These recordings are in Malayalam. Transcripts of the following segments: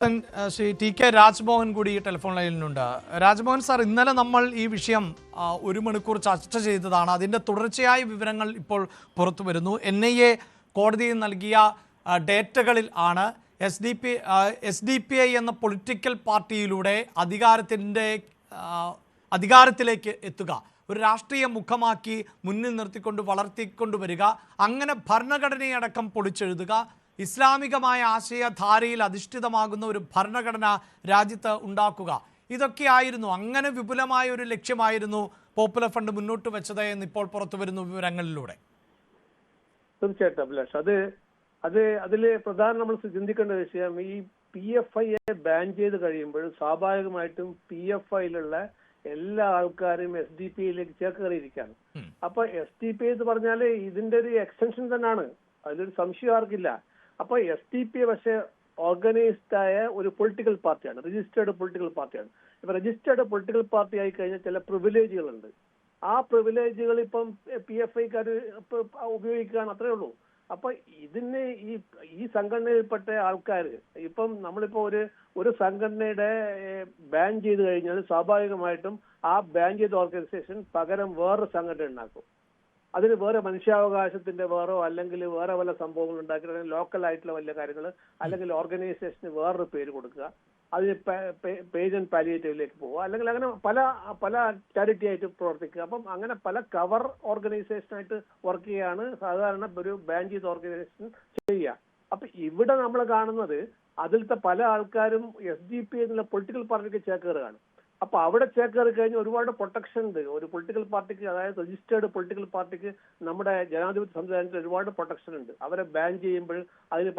ശ്രീ ടി കെ രാജ്മോഹൻ കൂടി ടെലിഫോൺ ലൈനിലുണ്ട്. രാജ്മോഹൻ സാർ, ഇന്നലെ നമ്മൾ ഈ വിഷയം 1 മണിക്കൂർ ചർച്ച ചെയ്തതാണ്. അതിൻ്റെ തുടർച്ചയായ വിവരങ്ങൾ ഇപ്പോൾ പുറത്തു വരുന്നു. NIA കോടതിയിൽ നൽകിയ ഡേറ്റകളിൽ ആണ് SDPI എന്ന പൊളിറ്റിക്കൽ പാർട്ടിയിലൂടെ അധികാരത്തിലേക്ക് എത്തുക, ഒരു രാഷ്ട്രീയ മുഖമാക്കി മുന്നിൽ നിർത്തിക്കൊണ്ട് വളർത്തിക്കൊണ്ടുവരിക, അങ്ങനെ ഭരണഘടനയടക്കം പൊളിച്ചെഴുതുക, ഇസ്ലാമികമായ ആശയധാരയിൽ അധിഷ്ഠിതമാകുന്ന ഒരു ഭരണഘടന രാജ്യത്ത് ഉണ്ടാക്കുക. ഇതൊക്കെയായിരുന്നു, അങ്ങനെ വിപുലമായ ഒരു ലക്ഷ്യമായിരുന്നു പോപ്പുലർ ഫ്രണ്ട് മുന്നോട്ട് വെച്ചത് എന്ന് ഇപ്പോൾ പുറത്തു വരുന്ന വിവരങ്ങളിലൂടെ. തീർച്ചയായിട്ടും അഭിലാഷ്, അതിൽ പ്രധാനം നമ്മൾ ചിന്തിക്കേണ്ട വിഷയം, ഈ PFI ബാൻ ചെയ്ത് കഴിയുമ്പോൾ സ്വാഭാവികമായിട്ടും PFIയിലുള്ള എല്ലാ ആൾക്കാരും SDPIയിലേക്ക് ചേക്കേറിയിരിക്കുകയാണ്. അപ്പൊ SDPI എന്ന് പറഞ്ഞാൽ ഇതിന്റെ ഒരു എക്സ്റ്റൻഷൻ തന്നെയാണ്, അതിലൊരു സംശയം ആർക്കില്ല. അപ്പൊ SDPI പക്ഷെ ഓർഗനൈസ്ഡ് ആയ ഒരു പൊളിറ്റിക്കൽ പാർട്ടിയാണ്, രജിസ്റ്റേർഡ് പൊളിറ്റിക്കൽ പാർട്ടിയാണ്. ഇപ്പൊ രജിസ്റ്റേർഡ് പൊളിറ്റിക്കൽ പാർട്ടി ആയി കഴിഞ്ഞാൽ ചില പ്രിവിലേജുകളുണ്ട്. ആ പ്രിവിലേജുകൾ ഇപ്പം PFIക്കാർ ഉപയോഗിക്കുകയാണ്, അത്രേ ഉള്ളൂ. അപ്പൊ ഇതിന് ഈ സംഘടനയിൽപ്പെട്ട ആൾക്കാർ ഇപ്പം നമ്മളിപ്പോ ഒരു സംഘടനയുടെ ബാൻ ചെയ്ത് കഴിഞ്ഞാൽ സ്വാഭാവികമായിട്ടും ആ ബാൻ ചെയ്ത ഓർഗനൈസേഷൻ പകരം വേറൊരു സംഘടന ഉണ്ടാക്കും. അതിന് വേറെ മനുഷ്യാവകാശത്തിന്റെ അല്ലെങ്കിൽ വേറെ വല്ല സംഭവങ്ങൾ ഉണ്ടാക്കി ലോക്കൽ ആയിട്ടുള്ള വല്ല കാര്യങ്ങൾ, അല്ലെങ്കിൽ ഓർഗനൈസേഷന് വേറൊരു പേര് കൊടുക്കുക, അതിന് പേജ് ആൻഡ് പാലിയേറ്റീവിലേക്ക് പോവുക, അല്ലെങ്കിൽ അങ്ങനെ പല ചാരിറ്റി ആയിട്ട് പ്രവർത്തിക്കുക. അപ്പം അങ്ങനെ പല കവർ ഓർഗനൈസേഷനായിട്ട് വർക്ക് ചെയ്യാണ് സാധാരണ ഒരു ബാൻ ചെയ്ത ഓർഗനൈസേഷൻ ചെയ്യുക. അപ്പൊ ഇവിടെ നമ്മൾ കാണുന്നത് അതിലത്തെ പല ആൾക്കാരും SDPI എന്നുള്ള പൊളിറ്റിക്കൽ പാർട്ടിക്ക് ചേക്കേറുകയാണ്. അപ്പൊ അവിടെ ചേക്കേറി കഴിഞ്ഞ് ഒരുപാട് പ്രൊട്ടക്ഷൻ ഉണ്ട് ഒരു പൊളിറ്റിക്കൽ പാർട്ടിക്ക്, അതായത് രജിസ്റ്റേർഡ് പൊളിറ്റിക്കൽ പാർട്ടിക്ക് നമ്മുടെ ജനാധിപത്യ സംവിധാനത്തിൽ ഒരുപാട് പ്രൊട്ടക്ഷൻ ഉണ്ട്. അവരെ ബാൻ ചെയ്യുമ്പോൾ അതിന്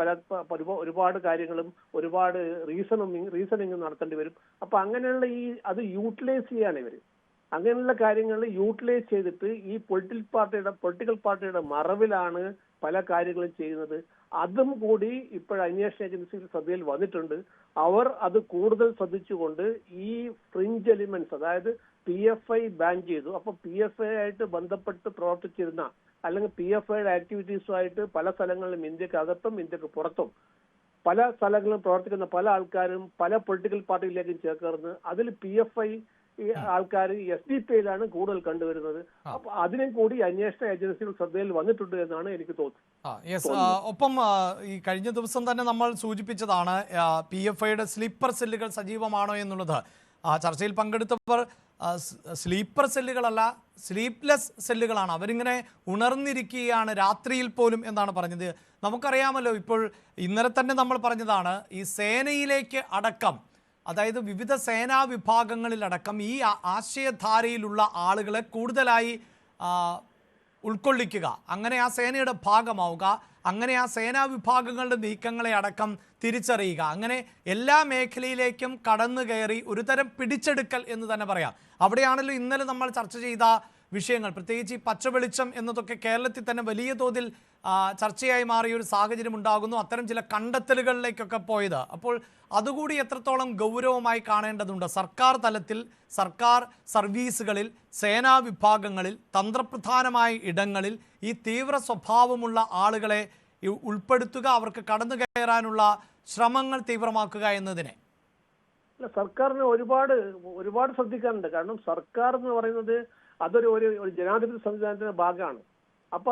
ഒരുപാട് കാര്യങ്ങളും ഒരുപാട് റീസണിങ് നടത്തേണ്ടി വരും. അപ്പൊ അങ്ങനെയുള്ള അത് യൂട്ടിലൈസ് ചെയ്യാണ് ഇവര്. അങ്ങനെയുള്ള കാര്യങ്ങൾ യൂട്ടിലൈസ് ചെയ്തിട്ട് ഈ പൊളിറ്റിക്കൽ പാർട്ടിയുടെ മറവിലാണ് പല കാര്യങ്ങളും ചെയ്യുന്നത്. അതും കൂടി ഇപ്പോൾ അന്വേഷണ ഏജൻസികൾ ശ്രദ്ധയിൽ വന്നിട്ടുണ്ട്. അവർ അത് കൂടുതൽ ശ്രദ്ധിച്ചുകൊണ്ട് ഈ ഫ്രിഞ്ച് എലിമെന്റ്സ്, അതായത് PFI ബാൻ ചെയ്തു. അപ്പൊ PFI ആയിട്ട് ബന്ധപ്പെട്ട് പ്രവർത്തിച്ചിരുന്ന അല്ലെങ്കിൽ PFIയുടെ ആക്ടിവിറ്റീസുമായിട്ട് പല സ്ഥലങ്ങളിലും ഇന്ത്യക്കകത്തും ഇന്ത്യക്ക് പുറത്തും പല സ്ഥലങ്ങളിലും പ്രവർത്തിക്കുന്ന പല ആൾക്കാരും പല പൊളിറ്റിക്കൽ പാർട്ടിയിലേക്കും ചേർന്ന് അതിൽ PFI ആൾക്കാർ SDPIയിലാണ് കൂടുതൽ കണ്ടുവരുന്നത്. അപ്പൊ അതിനും കൂടി അന്വേഷണ ഏജൻസികൾ ശ്രദ്ധയിൽ വന്നിട്ടുണ്ട് എന്നാണ് എനിക്ക് തോന്നുന്നത്. ഒപ്പം ഈ കഴിഞ്ഞ ദിവസം തന്നെ നമ്മൾ സൂചിപ്പിച്ചതാണ് PFIയുടെ സ്ലീപ്പർ സെല്ലുകൾ സജീവമാണോ എന്നുള്ളത്. ചർച്ചയിൽ പങ്കെടുത്തവർ സ്ലീപ്പർ സെല്ലുകളല്ല, സ്ലീപ്ലെസ് സെല്ലുകളാണ്, അവരിങ്ങനെ ഉണർന്നിരിക്കുകയാണ് രാത്രിയിൽ പോലും എന്നാണ് പറഞ്ഞത്. നമുക്കറിയാമല്ലോ, ഇപ്പോൾ ഇന്നലെ തന്നെ നമ്മൾ പറഞ്ഞതാണ്, ഈ സേനയിലേക്ക് അടക്കം, അതായത് വിവിധ സേനാ വിഭാഗങ്ങളിലടക്കം ഈ ആശയധാരയിലുള്ള ആളുകളെ കൂടുതലായി ഉൾക്കൊള്ളിക്കുക, അങ്ങനെ ആ സേനയുടെ ഭാഗമാവുക, അങ്ങനെ ആ സേനാ വിഭാഗങ്ങളുടെ നീക്കങ്ങളെ അടക്കം തിരിച്ചറിയുക, അങ്ങനെ എല്ലാ മേഖലയിലേക്കും കടന്നു കയറി ഒരു തരം പിടിച്ചെടുക്കൽ എന്ന് തന്നെ പറയാം. അവിടെയാണല്ലോ ഇന്നലെ നമ്മൾ ചർച്ച ചെയ്ത വിഷയങ്ങൾ, പ്രത്യേകിച്ച് ഈ പച്ചവെളിച്ചം എന്നതൊക്കെ കേരളത്തിൽ തന്നെ വലിയ തോതിൽ ചർച്ചയായി മാറിയ ഒരു സാഹചര്യം ഉണ്ടാകുന്നു, അത്തരം ചില കണ്ടെത്തലുകളിലേക്കൊക്കെ പോയത്. അപ്പോൾ അതുകൂടി എത്രത്തോളം ഗൗരവമായി കാണേണ്ടതുണ്ട്? സർക്കാർ തലത്തിൽ, സർക്കാർ സർവീസുകളിൽ, സേനാ വിഭാഗങ്ങളിൽ, തന്ത്രപ്രധാനമായ ഇടങ്ങളിൽ ഈ തീവ്ര സ്വഭാവമുള്ള ആളുകളെ ഉൾപ്പെടുത്തുക, അവർക്ക് കടന്നു കയറാനുള്ള ശ്രമങ്ങൾ തീവ്രമാക്കുക എന്നതിനെ സർക്കാരിന് ഒരുപാട് ശ്രദ്ധിക്കാനുണ്ട്. കാരണം സർക്കാർ എന്ന് പറയുന്നത് അതൊരു ജനാധിപത്യ സംവിധാനത്തിന്റെ ഭാഗമാണ്. അപ്പൊ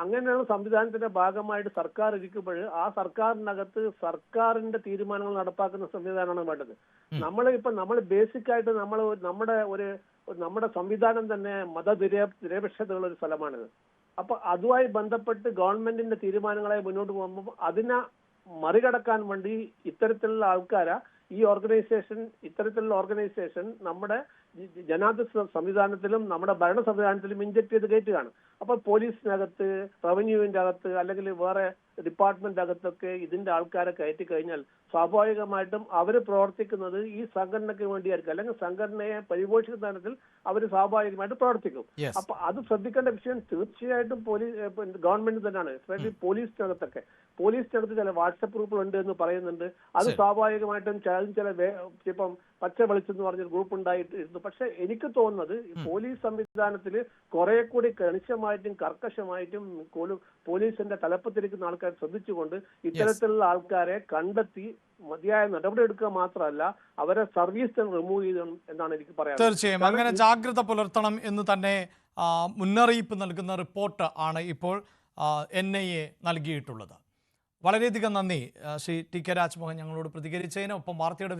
അങ്ങനെയുള്ള സംവിധാനത്തിന്റെ ഭാഗമായിട്ട് സർക്കാർ ഇരിക്കുമ്പോൾ ആ സർക്കാരിനകത്ത് സർക്കാരിന്റെ തീരുമാനങ്ങൾ നടപ്പാക്കുന്ന സംവിധാനമാണ് വേണ്ടത്. നമ്മൾ ബേസിക് ആയിട്ട് നമ്മുടെ സംവിധാനം തന്നെ മതനിരപേക്ഷതയുള്ള ഒരു സ്ഥലമാണിത്. അപ്പൊ അതുമായി ബന്ധപ്പെട്ട് ഗവൺമെന്റിന്റെ തീരുമാനങ്ങളെ മുന്നോട്ട് പോകുമ്പോൾ അതിനെ മറികടക്കാൻ വേണ്ടി ഇത്തരത്തിലുള്ള ഇത്തരത്തിലുള്ള ഓർഗനൈസേഷൻ നമ്മുടെ ജനാധിപത്യ സംവിധാനത്തിലും നമ്മുടെ ഭരണ സംവിധാനത്തിലും ഇൻജക്ട് ചെയ്ത് കയറ്റുകയാണ്. അപ്പൊ പോലീസിനകത്ത്, റവന്യൂവിന്റെ അകത്ത്, അല്ലെങ്കിൽ വേറെ ഡിപ്പാർട്ട്മെന്റ് അകത്തൊക്കെ ഇതിന്റെ ആൾക്കാരെ കയറ്റി കഴിഞ്ഞാൽ സ്വാഭാവികമായിട്ടും അവർ പ്രവർത്തിക്കുന്നത് ഈ സംഘടനയ്ക്ക് വേണ്ടിയായിരിക്കും, അല്ലെങ്കിൽ സംഘടനയെ പരിപോഷിക്കുന്ന തരത്തിൽ അവർ സ്വാഭാവികമായിട്ട് പ്രവർത്തിക്കും. അപ്പൊ അത് ശ്രദ്ധിക്കേണ്ട വിഷയം തീർച്ചയായിട്ടും ഗവൺമെന്റ് തന്നെയാണ്. എസ്പെഷ്യലി പോലീസിനകത്ത് ചില വാട്സപ്പ് ഗ്രൂപ്പുകൾ ഉണ്ട് എന്ന് പറയുന്നുണ്ട്. അത് സ്വാഭാവികമായിട്ടും ഇപ്പം പച്ച വെളിച്ചെന്ന് പറഞ്ഞൊരു ഗ്രൂപ്പ് ഉണ്ടായിരുന്നു. പക്ഷെ എനിക്ക് തോന്നുന്നത് പോലീസ് സംവിധാനത്തിൽ കുറെ കൂടി കണിശമായിട്ടും കർക്കശമായിട്ടും പോലീസിന്റെ തലപ്പത്തിരിക്കുന്ന ആൾക്കാർ കാര്യങ്ങളൊക്കെ ശ്രദ്ധിച്ചുകൊണ്ട് ഇത്തരത്തിലുള്ള ആൾക്കാരെ കണ്ടെത്തി മതിയായ നടപടി എടുക്കുക മാത്രമല്ല അവരെ സർവീസ് റിമൂവ് ചെയ്യണം എന്നാണ് എനിക്ക് പറയാൻ. തീർച്ചയായും അങ്ങനെ ജാഗ്രത പുലർത്തണം എന്ന് തന്നെ മുന്നറിയിപ്പ് നൽകുന്ന റിപ്പോർട്ട് ആണ് ഇപ്പോൾ NIA നൽകിയിട്ടുള്ളത്. വളരെയധികം നന്ദി ശ്രീ ടി കെ രാജ്മോഹൻ ഞങ്ങളോട് പ്രതികരിച്ചതിന്. ഒപ്പം വാർത്തയുടെ